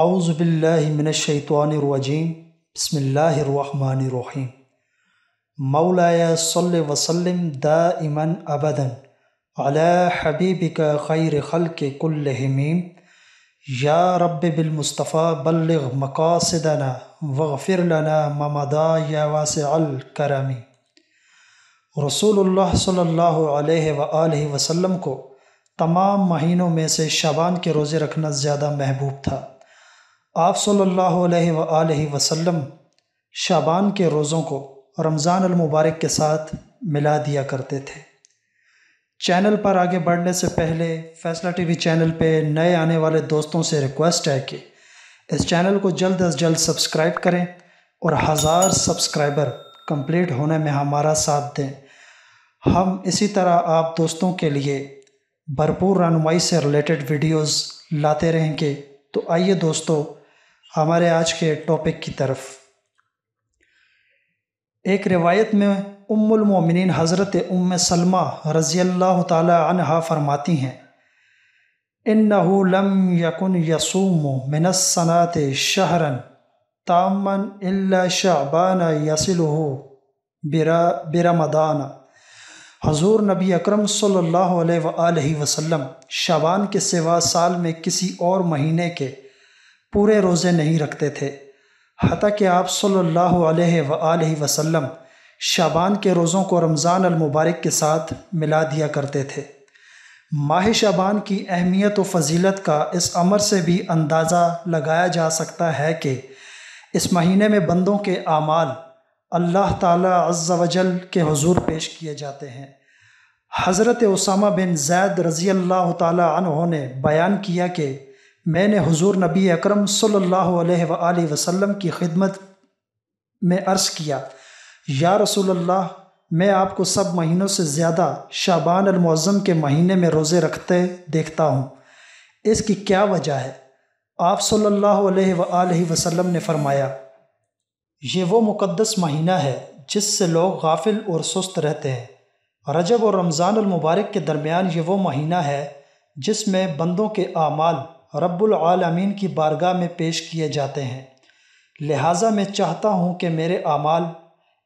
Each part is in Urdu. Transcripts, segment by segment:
اعوذ باللہ من الشیطان الرجیم بسم اللہ الرحمن الرحیم مولایا صلی وسلم دائما ابدا علی حبیبک خیر خلق کلہم یا رب بالمصطفیٰ بلغ مقاصدنا واغفر لنا ما مضی یا واسع الکرم۔ رسول اللہ صلی اللہ علیہ وآلہ وسلم کو تمام مہینوں میں سے شعبان کے روزے رکھنا زیادہ محبوب تھا۔ آپ صلی اللہ علیہ وآلہ وسلم شعبان کے روزوں کو رمضان المبارک کے ساتھ ملا دیا کرتے تھے۔ چینل پر آگے بڑھنے سے پہلے فیصلہ ٹی وی چینل پہ نئے آنے والے دوستوں سے ریکویسٹ ہے کہ اس چینل کو جلد از جلد سبسکرائب کریں اور 1000 سبسکرائبر کمپلیٹ ہونے میں ہمارا ساتھ دیں۔ ہم اسی طرح آپ دوستوں کے لیے بھرپور رہنمائی سے ریلیٹڈ ویڈیوز لاتے رہیں گے۔ تو آئیے دوستو ہمارے آج کے ٹاپک کی طرف۔ ایک روایت میں ام المومنین حضرت ام سلمہ رضی اللہ تعالی عنہا فرماتی ہیں، انہ لم یکن یصوم من السنۃ شہرا تاما الا شعبان یصلہ برمضان۔ حضور نبی اکرم صلی اللہ علیہ وآلہ وسلم شعبان کے سوا سال میں کسی اور مہینے کے پورے روزے نہیں رکھتے تھے، حتیٰ کہ آپ صلی اللہ علیہ وآلہ وسلم شعبان کے روزوں کو رمضان المبارک کے ساتھ ملا دیا کرتے تھے۔ ماہ شعبان کی اہمیت و فضیلت کا اس امر سے بھی اندازہ لگایا جا سکتا ہے کہ اس مہینے میں بندوں کے اعمال اللہ تعالی عز و جل کے حضور پیش کیے جاتے ہیں۔ حضرت اسامہ بن زید رضی اللہ تعالی عنہ نے بیان کیا کہ میں نے حضور نبی اکرم صلی اللہ علیہ وآلہ وسلم کی خدمت میں عرض کیا، یا رسول اللہ، میں آپ کو سب مہینوں سے زیادہ شعبان المعظم کے مہینے میں روزے رکھتے دیکھتا ہوں، اس کی کیا وجہ ہے؟ آپ صلی اللہ علیہ وآلہ وسلم نے فرمایا، یہ وہ مقدس مہینہ ہے جس سے لوگ غافل اور سست رہتے ہیں۔ رجب اور رمضان المبارک کے درمیان یہ وہ مہینہ ہے جس میں بندوں کے اعمال رب العالمین کی بارگاہ میں پیش کیے جاتے ہیں، لہٰذا میں چاہتا ہوں کہ میرے اعمال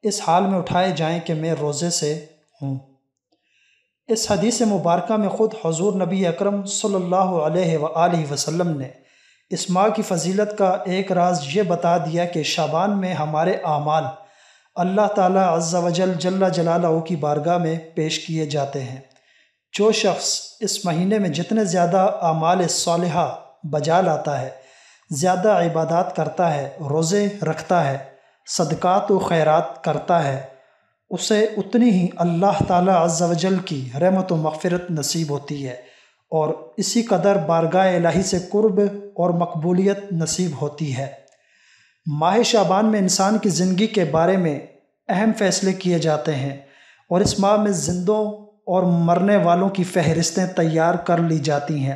اس حال میں اٹھائے جائیں کہ میں روزے سے ہوں۔ اس حدیث مبارکہ میں خود حضور نبی اکرم صلی اللہ علیہ وآلہ وسلم نے اس ماہ کی فضیلت کا ایک راز یہ بتا دیا کہ شعبان میں ہمارے اعمال اللہ تعالی عز و جل جل جلالہ کی بارگاہ میں پیش کیے جاتے ہیں۔ جو شخص اس مہینے میں جتنے زیادہ اعمال صالحہ بجا لاتا ہے، زیادہ عبادات کرتا ہے، روزے رکھتا ہے، صدقات و خیرات کرتا ہے، اسے اتنی ہی اللہ تعالی عز و جل کی رحمت و مغفرت نصیب ہوتی ہے اور اسی قدر بارگاہ الہی سے قرب اور مقبولیت نصیب ہوتی ہے۔ ماہ شعبان میں انسان کی زندگی کے بارے میں اہم فیصلے کیے جاتے ہیں اور اس ماہ میں زندوں اور مرنے والوں کی فہرستیں تیار کر لی جاتی ہیں۔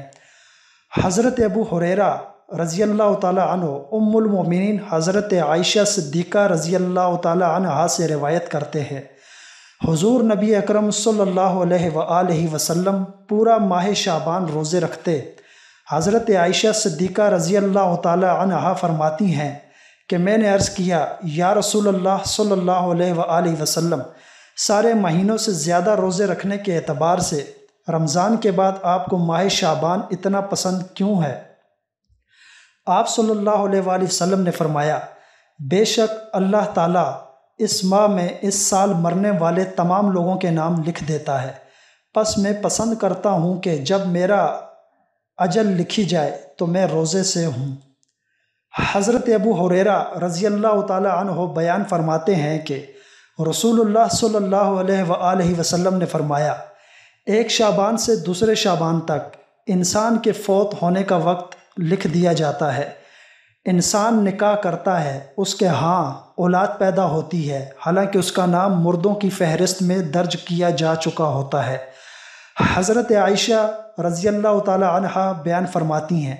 حضرت ابو ہریرہ رضی اللہ تعالی عنہ ام المومنین حضرت عائشہ صدیقہ رضی اللہ تعالی عنہا سے روایت کرتے ہیں، حضور نبی اکرم صلی اللہ علیہ وآلہ وسلم پورا ماہ شعبان روزے رکھتے۔ حضرت عائشہ صدیقہ رضی اللہ تعالی عنہا فرماتی ہیں کہ میں نے عرض کیا، یا رسول اللہ صلی اللہ علیہ وآلہ وسلم، سارے مہینوں سے زیادہ روزے رکھنے کے اعتبار سے رمضان کے بعد آپ کو ماہ شعبان اتنا پسند کیوں ہے؟ آپ صلی اللہ علیہ وآلہ وسلم نے فرمایا، بے شک اللہ تعالیٰ اس ماہ میں اس سال مرنے والے تمام لوگوں کے نام لکھ دیتا ہے، پس میں پسند کرتا ہوں کہ جب میرا اجل لکھی جائے تو میں روزے سے ہوں۔ حضرت ابو ہریرہ رضی اللہ تعالی عنہ بیان فرماتے ہیں کہ رسول اللہ صلی اللہ علیہ وآلہ وسلم نے فرمایا، ایک شعبان سے دوسرے شعبان تک انسان کے فوت ہونے کا وقت لکھ دیا جاتا ہے۔ انسان نکاح کرتا ہے، اس کے ہاں اولاد پیدا ہوتی ہے، حالانکہ اس کا نام مردوں کی فہرست میں درج کیا جا چکا ہوتا ہے۔ حضرت عائشہ رضی اللہ تعالی عنہا بیان فرماتی ہیں،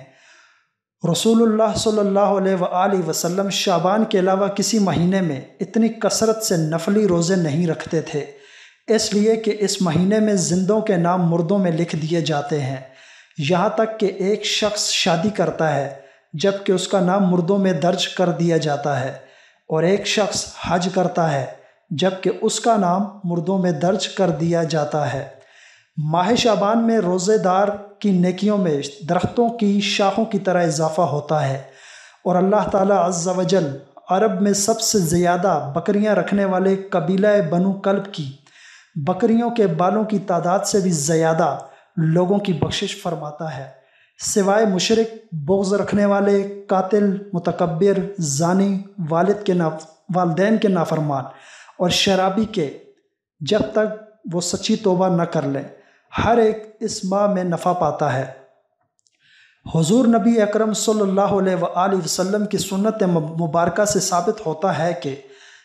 رسول اللہ صلی اللہ علیہ وآلہ وسلم شعبان کے علاوہ کسی مہینے میں اتنی کثرت سے نفلی روزے نہیں رکھتے تھے، اس لیے کہ اس مہینے میں زندوں کے نام مردوں میں لکھ دیے جاتے ہیں۔ یہاں تک کہ ایک شخص شادی کرتا ہے، جب کہ اس کا نام مردوں میں درج کر دیا جاتا ہے، اور ایک شخص حج کرتا ہے جب کہ اس کا نام مردوں میں درج کر دیا جاتا ہے۔ ماہ شعبان میں روزے دار کی نیکیوں میں درختوں کی شاخوں کی طرح اضافہ ہوتا ہے، اور اللہ تعالیٰ عز و جل عرب میں سب سے زیادہ بکریاں رکھنے والے قبیلہ بنو کلب کی بکریوں کے بالوں کی تعداد سے بھی زیادہ لوگوں کی بخشش فرماتا ہے، سوائے مشرک، بغض رکھنے والے، قاتل، متکبر، زانی، والدین کے نافرمان اور شرابی کے، جب تک وہ سچی توبہ نہ کر لیں۔ ہر ایک اس ماہ میں نفع پاتا ہے۔ حضور نبی اکرم صلی اللہ علیہ وآلہ وسلم کی سنت مبارکہ سے ثابت ہوتا ہے کہ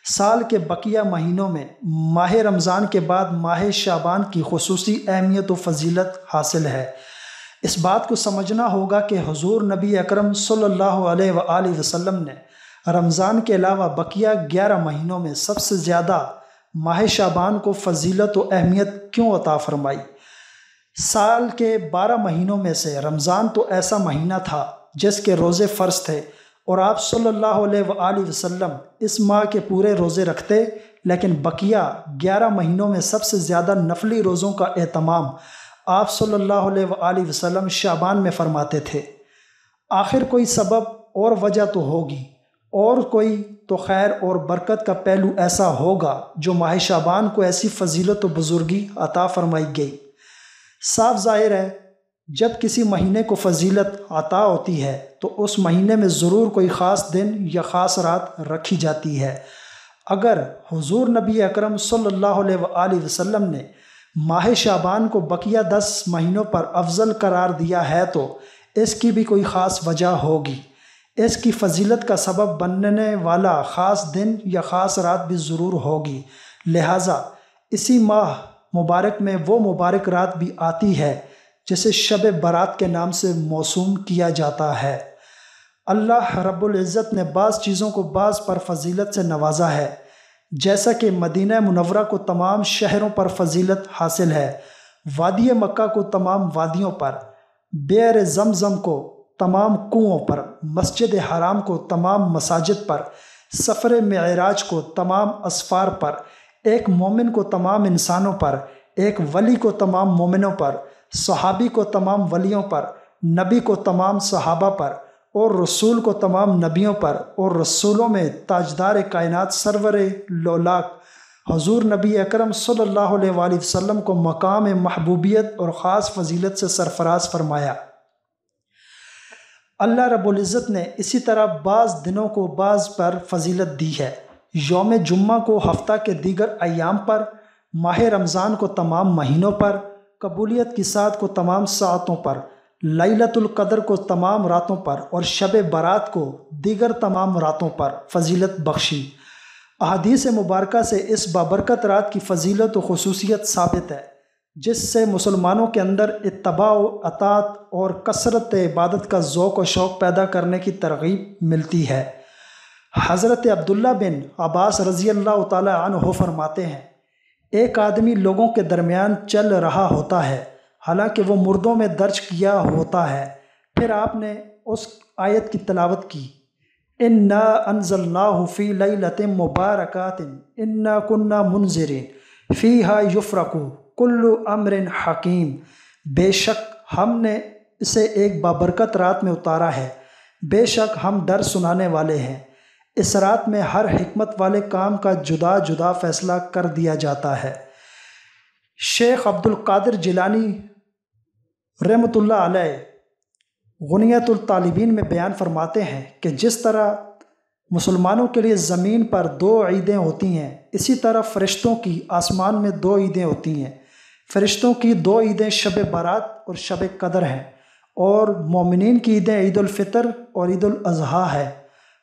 سال کے بقیہ مہینوں میں ماہ رمضان کے بعد ماہ شعبان کی خصوصی اہمیت و فضیلت حاصل ہے۔ اس بات کو سمجھنا ہوگا کہ حضور نبی اکرم صلی اللہ علیہ وآلہ وسلم نے رمضان کے علاوہ بقیہ 11 مہینوں میں سب سے زیادہ ماہ شعبان کو فضیلت و اہمیت کیوں عطا فرمائی؟ سال کے 12 مہینوں میں سے رمضان تو ایسا مہینہ تھا جس کے روزے فرض تھے، اور آپ صلی اللہ علیہ وآلہ وسلم اس ماہ کے پورے روزے رکھتے، لیکن بقیہ 11 مہینوں میں سب سے زیادہ نفلی روزوں کا اہتمام آپ صلی اللہ علیہ وآلہ وسلم شعبان میں فرماتے تھے۔ آخر کوئی سبب اور وجہ تو ہوگی، اور کوئی تو خیر اور برکت کا پہلو ایسا ہوگا جو ماہ شعبان کو ایسی فضیلت و بزرگی عطا فرمائی گئی۔ صاف ظاہر ہے جب کسی مہینے کو فضیلت عطا ہوتی ہے تو اس مہینے میں ضرور کوئی خاص دن یا خاص رات رکھی جاتی ہے۔ اگر حضور نبی اکرم صلی اللہ علیہ وآلہ وسلم نے ماہ شعبان کو بقیہ 10 مہینوں پر افضل قرار دیا ہے تو اس کی بھی کوئی خاص وجہ ہوگی۔ اس کی فضیلت کا سبب بننے والا خاص دن یا خاص رات بھی ضرور ہوگی، لہٰذا اسی ماہ مبارک میں وہ مبارک رات بھی آتی ہے جسے شب برات کے نام سے موسوم کیا جاتا ہے۔ اللہ رب العزت نے بعض چیزوں کو بعض پر فضیلت سے نوازا ہے، جیسا کہ مدینہ منورہ کو تمام شہروں پر فضیلت حاصل ہے، وادی مکہ کو تمام وادیوں پر، بئر زمزم کو تمام کنوؤں پر، مسجد حرام کو تمام مساجد پر، سفر معراج کو تمام اسفار پر، ایک مومن کو تمام انسانوں پر، ایک ولی کو تمام مومنوں پر، صحابی کو تمام ولیوں پر، نبی کو تمام صحابہ پر، اور رسول کو تمام نبیوں پر، اور رسولوں میں تاجدار کائنات سرور لولاک حضور نبی اکرم صلی اللہ علیہ وآلہ وسلم کو مقام محبوبیت اور خاص فضیلت سے سرفراز فرمایا۔ اللہ رب العزت نے اسی طرح بعض دنوں کو بعض پر فضیلت دی ہے۔ یوم جمعہ کو ہفتہ کے دیگر ایام پر، ماہ رمضان کو تمام مہینوں پر، قبولیت کی ساعت کو تمام ساعتوں پر، لیلۃ القدر کو تمام راتوں پر، اور شب برات کو دیگر تمام راتوں پر فضیلت بخشی۔ احادیث مبارکہ سے اس بابرکت رات کی فضیلت و خصوصیت ثابت ہے، جس سے مسلمانوں کے اندر اتباع و اطاعت اور کثرت عبادت کا ذوق و شوق پیدا کرنے کی ترغیب ملتی ہے۔ حضرت عبداللہ بن عباس رضی اللہ تعالی عنہ فرماتے ہیں، ایک آدمی لوگوں کے درمیان چل رہا ہوتا ہے حالانکہ وہ مردوں میں درج کیا ہوتا ہے۔ پھر آپ نے اس آیت کی تلاوت کی، انا انزلناہ فی لیلۃ مبارکۃ انا کنا منذرین فیہا یفرق کل امر حکیم، بے شک ہم نے اسے ایک بابرکت رات میں اتارا ہے، بے شک ہم ڈر سنانے والے ہیں۔ اس رات میں ہر حکمت والے کام کا جدا جدا فیصلہ کر دیا جاتا ہے۔ شیخ عبد القادر جیلانی رحمۃ اللہ علیہ غنیۃ الطالبین میں بیان فرماتے ہیں کہ جس طرح مسلمانوں کے لیے زمین پر 2 عیدیں ہوتی ہیں، اسی طرح فرشتوں کی آسمان میں 2 عیدیں ہوتی ہیں۔ فرشتوں کی 2 عیدیں شب برات اور شب قدر ہیں، اور مومنین کی عیدیں عید الفطر اور عید الاضحیٰ ہے۔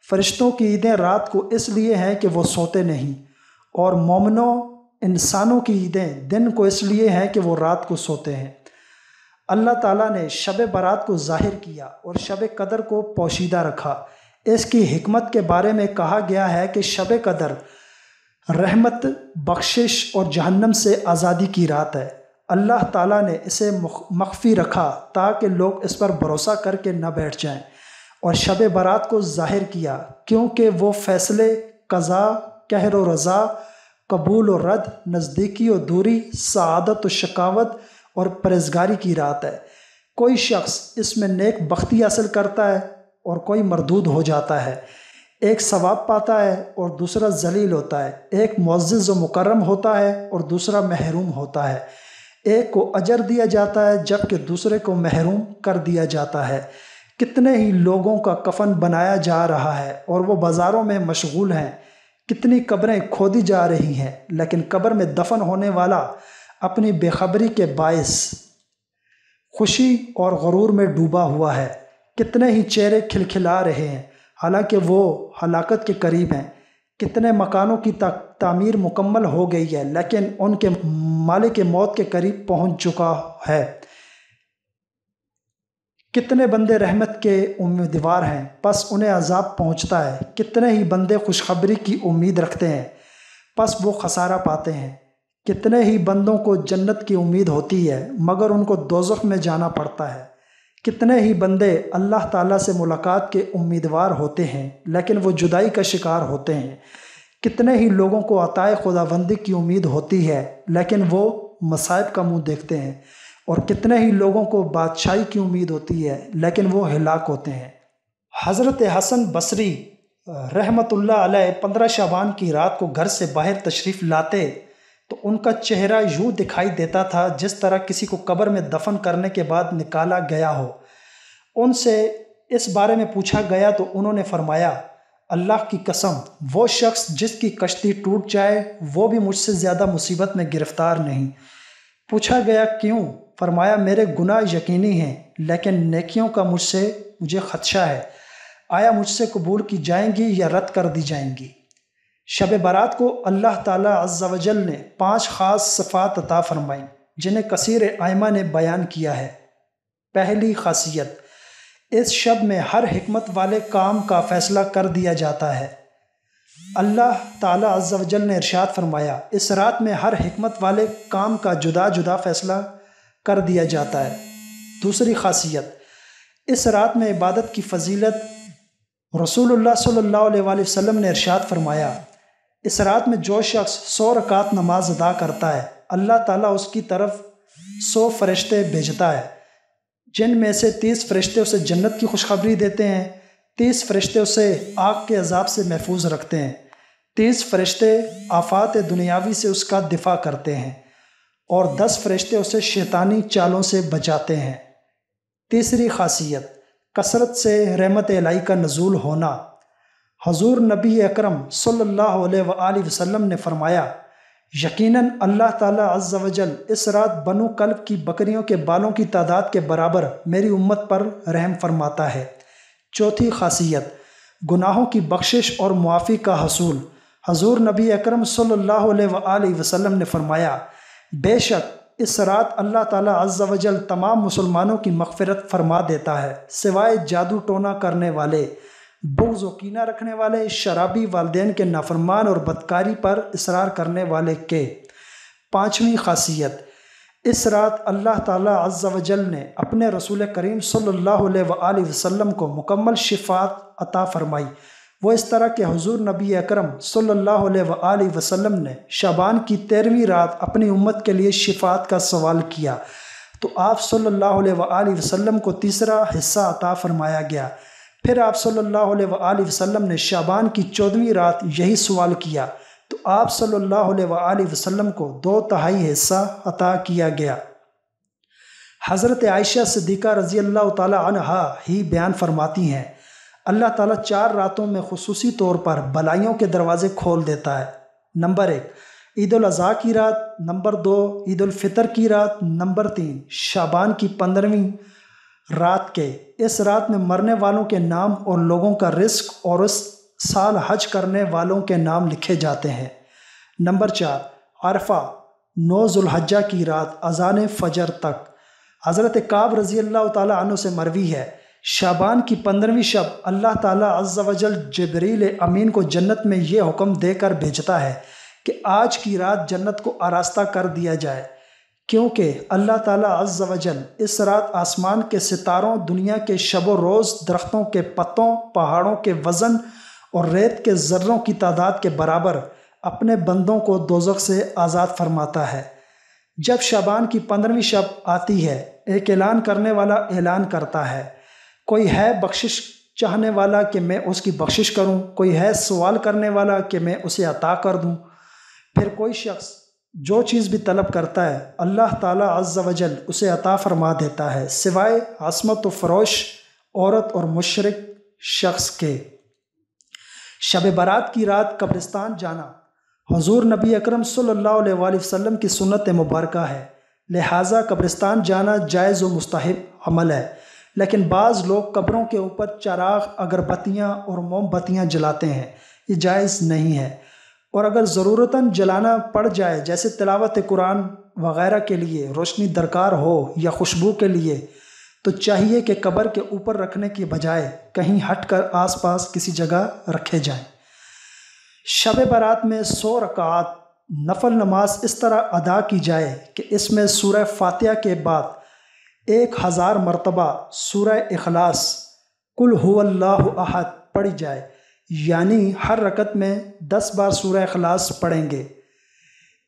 فرشتوں کی عیدیں رات کو اس لیے ہیں کہ وہ سوتے نہیں، اور مومنوں انسانوں کی عیدیں دن کو اس لیے ہیں کہ وہ رات کو سوتے ہیں۔ اللہ تعالیٰ نے شب برات کو ظاہر کیا اور شب قدر کو پوشیدہ رکھا۔ اس کی حکمت کے بارے میں کہا گیا ہے کہ شب قدر رحمت، بخشش اور جہنم سے آزادی کی رات ہے۔ اللہ تعالیٰ نے اسے مخفی رکھا تاکہ لوگ اس پر بھروسہ کر کے نہ بیٹھ جائیں، اور شب برات کو ظاہر کیا، کیونکہ وہ فیصلے، قضا، قہر و رضا، قبول و رد، نزدیکی و دوری، سعادت و شقاوت اور پرہیزگاری کی رات ہے۔ کوئی شخص اس میں نیک بختی حاصل کرتا ہے اور کوئی مردود ہو جاتا ہے، ایک ثواب پاتا ہے اور دوسرا ذلیل ہوتا ہے، ایک معزز و مکرم ہوتا ہے اور دوسرا محروم ہوتا ہے، ایک کو اجر دیا جاتا ہے جبکہ دوسرے کو محروم کر دیا جاتا ہے۔ کتنے ہی لوگوں کا کفن بنایا جا رہا ہے اور وہ بازاروں میں مشغول ہیں، کتنی قبریں کھودی جا رہی ہیں، لیکن قبر میں دفن ہونے والا اپنی بے خبری کے باعث خوشی اور غرور میں ڈوبا ہوا ہے۔ کتنے ہی چہرے کھلکھلا رہے ہیں حالانکہ وہ ہلاکت کے قریب ہیں، کتنے مکانوں کی تعمیر مکمل ہو گئی ہے لیکن ان کے مالک موت کے قریب پہنچ چکا ہے۔ کتنے بندے رحمت کے امیدوار ہیں پس انہیں عذاب پہنچتا ہے، کتنے ہی بندے خوشخبری کی امید رکھتے ہیں پس وہ خسارہ پاتے ہیں، کتنے ہی بندوں کو جنت کی امید ہوتی ہے مگر ان کو دوزخ میں جانا پڑتا ہے، کتنے ہی بندے اللہ تعالیٰ سے ملاقات کے امیدوار ہوتے ہیں لیکن وہ جدائی کا شکار ہوتے ہیں، کتنے ہی لوگوں کو عطائے خداوندی کی امید ہوتی ہے لیکن وہ مصائب کا منہ دیکھتے ہیں، اور کتنے ہی لوگوں کو بادشاہی کی امید ہوتی ہے لیکن وہ ہلاک ہوتے ہیں۔ حضرت حسن بصری رحمۃ اللہ علیہ 15 شعبان کی رات کو گھر سے باہر تشریف لاتے تو ان کا چہرہ یوں دکھائی دیتا تھا جس طرح کسی کو قبر میں دفن کرنے کے بعد نکالا گیا ہو۔ ان سے اس بارے میں پوچھا گیا تو انہوں نے فرمایا، اللہ کی قسم، وہ شخص جس کی کشتی ٹوٹ جائے وہ بھی مجھ سے زیادہ مصیبت میں گرفتار نہیں۔ پوچھا گیا کیوں؟ فرمایا، میرے گناہ یقینی ہیں لیکن نیکیوں کا مجھے خدشہ ہے، آیا مجھ سے قبول کی جائیں گی یا رد کر دی جائیں گی۔ شب برات کو اللہ تعالیٰ عز و جل نے 5 خاص صفات عطا فرمائیں جنہیں کثیر ائمہ نے بیان کیا ہے۔ پہلی خاصیت، اس شب میں ہر حکمت والے کام کا فیصلہ کر دیا جاتا ہے۔ اللہ تعالیٰ عز و جل نے ارشاد فرمایا، اس رات میں ہر حکمت والے کام کا جدا جدا فیصلہ کر دیا جاتا ہے۔ دوسری خاصیت، اس رات میں عبادت کی فضیلت، رسول اللہ صلی اللہ علیہ وآلہ وسلم نے ارشاد فرمایا، اس رات میں جو شخص 100 رکعت نماز ادا کرتا ہے اللہ تعالیٰ اس کی طرف 100 فرشتے بھیجتا ہے، جن میں سے 30 فرشتے اسے جنت کی خوشخبری دیتے ہیں، 30 فرشتے اسے آگ کے عذاب سے محفوظ رکھتے ہیں، 30 فرشتے آفات دنیاوی سے اس کا دفاع کرتے ہیں اور 10 فرشتے اسے شیطانی چالوں سے بچاتے ہیں۔ تیسری خاصیت، کثرت سے رحمت الہی کا نزول ہونا۔ حضور نبی اکرم صلی اللہ علیہ وآلہ وسلم نے فرمایا، یقیناً اللہ تعالیٰ عز و جل اس رات بنو کلب کی بکریوں کے بالوں کی تعداد کے برابر میری امت پر رحم فرماتا ہے۔ چوتھی خاصیت، گناہوں کی بخشش اور معافی کا حصول۔ حضور نبی اکرم صلی اللہ علیہ وآلہ وسلم نے فرمایا، بے شک اس رات اللہ تعالیٰ عز و جل تمام مسلمانوں کی مغفرت فرما دیتا ہے سوائے جادو ٹونا کرنے والے، بغض و کینہ رکھنے والے، شرابی، والدین کے نافرمان اور بدکاری پر اصرار کرنے والے کے۔ پانچویں خاصیت، اس رات اللہ تعالیٰ عز و جل نے اپنے رسول کریم صلی اللہ علیہ وآلہ وسلم کو مکمل شفاعت عطا فرمائی۔ وہ اس طرح کہ حضور نبی اکرم صلی اللہ علیہ وآلہ وسلم نے شعبان کی 13ویں رات اپنی امت کے لیے شفاعت کا سوال کیا تو آپ صلی اللہ علیہ وآلہ وسلم کو تیسرا حصہ عطا فرمایا گیا۔ پھر آپ صلی اللہ علیہ وآلہ وسلم نے شعبان کی 14ویں رات یہی سوال کیا تو آپ صلی اللہ علیہ وآلہ وسلم کو 2/3 حصہ عطا کیا گیا۔ حضرت عائشہ صدیقہ رضی اللہ تعالی عنہا ہی بیان فرماتی ہیں، اللہ تعالیٰ 4 راتوں میں خصوصی طور پر بلائیوں کے دروازے کھول دیتا ہے۔ نمبر 1 عید الاضحیٰ کی رات، نمبر 2 عید الفطر کی رات، نمبر 3 شعبان کی 15ویں رات کے۔ اس رات میں مرنے والوں کے نام اور لوگوں کا رزق اور اس سال حج کرنے والوں کے نام لکھے جاتے ہیں۔ نمبر 4 عرفہ 9 ذوالحجہ کی رات اذان فجر تک۔ حضرت کعب رضی اللہ تعالیٰ عنہ سے مروی ہے، شعبان کی 15ویں شب اللہ تعالیٰ عز و جل جبریل امین کو جنت میں یہ حکم دے کر بھیجتا ہے کہ آج کی رات جنت کو آراستہ کر دیا جائے، کیونکہ اللہ تعالیٰ عز و جل اس رات آسمان کے ستاروں، دنیا کے شب و روز، درختوں کے پتوں، پہاڑوں کے وزن اور ریت کے ذروں کی تعداد کے برابر اپنے بندوں کو دوزخ سے آزاد فرماتا ہے۔ جب شعبان کی 15ویں شب آتی ہے، ایک اعلان کرنے والا اعلان کرتا ہے، کوئی ہے بخشش چاہنے والا کہ میں اس کی بخشش کروں، کوئی ہے سوال کرنے والا کہ میں اسے عطا کر دوں۔ پھر کوئی شخص جو چیز بھی طلب کرتا ہے اللہ تعالیٰ عز و جل اسے عطا فرما دیتا ہے، سوائے عصمت و فروش عورت اور مشرک شخص کے۔ شب برات کی رات قبرستان جانا حضور نبی اکرم صلی اللہ علیہ وآلہ وسلم کی سنت مبارکہ ہے، لہٰذا قبرستان جانا جائز و مستحب عمل ہے، لیکن بعض لوگ قبروں کے اوپر چراغ، اگربتیاں اور موم بتیاں جلاتے ہیں، یہ جائز نہیں ہے، اور اگر ضرورتاً جلانا پڑ جائے جیسے تلاوت قرآن وغیرہ کے لیے روشنی درکار ہو یا خوشبو کے لیے، تو چاہیے کہ قبر کے اوپر رکھنے کی بجائے کہیں ہٹ کر آس پاس کسی جگہ رکھے جائیں۔ شب برات میں 100 رکعات نفل نماز اس طرح ادا کی جائے کہ اس میں سورہ فاتحہ کے بعد 1000 مرتبہ سورہ اخلاص قل هو اللہ احد پڑھی جائے، یعنی ہر رکعت میں 10 بار سورہ اخلاص پڑھیں گے۔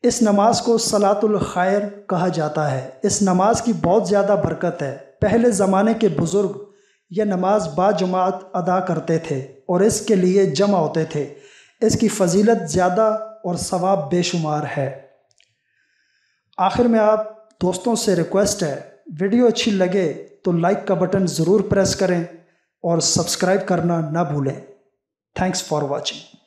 اس نماز کو صلاۃ الخیر کہا جاتا ہے۔ اس نماز کی بہت زیادہ برکت ہے۔ پہلے زمانے کے بزرگ یہ نماز با جماعت ادا کرتے تھے اور اس کے لیے جمع ہوتے تھے۔ اس کی فضیلت زیادہ اور ثواب بے شمار ہے۔ آخر میں آپ دوستوں سے ریکویسٹ ہے، ویڈیو اچھی لگے تو لائک کا بٹن ضرور پریس کریں اور سبسکرائب کرنا نہ بھولیں۔ Thanks for watching.